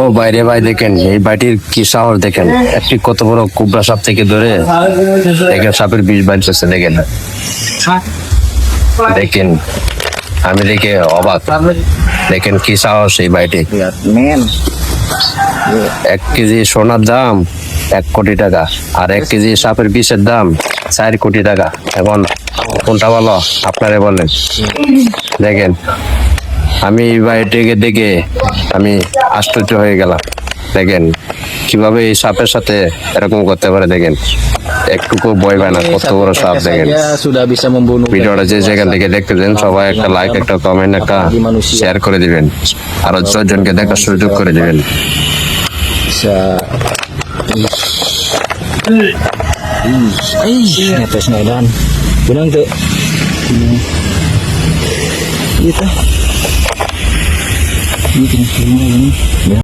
ও বাইরে ভাই দেখেন এই বাটির কি সাহস দেখেন, একটি কত বড় কুবরা সাপ থেকে ধরে দেখেন সাপের বিষ বাঁচতেছে দেখেন দেখেন আমি দেখে অবাক, দেখেন কি সাহস এই বাইটি। 1 কেজি সোনার দাম 1 কোটি টাকা, আর 1 কেজি সাপের বিষের দাম 4 কোটি টাকা। এখন কোনটা ভালো আপনারা বলেন। দেখেন আমি এই বাড়িটিকে দেখে আমি আশ্চর্য হয়ে গেলাম, দেখেন কিভাবে এই সাপের সাথে এরকম করতে পারে। দেখেন একটুকু ভয় পায় না, কত বড় সাপ। দেখেন sudah bisa membunuh ভিডিওটা যে যেখান থেকে দেখতেছেন সবাই একটা লাইক, একটা কমেন্ট, একটা শেয়ার করে দিবেন, আরো 6 জনকে দেখার সুযোগ করে দিবেন। bisa netes dan benang tuh gitu bikin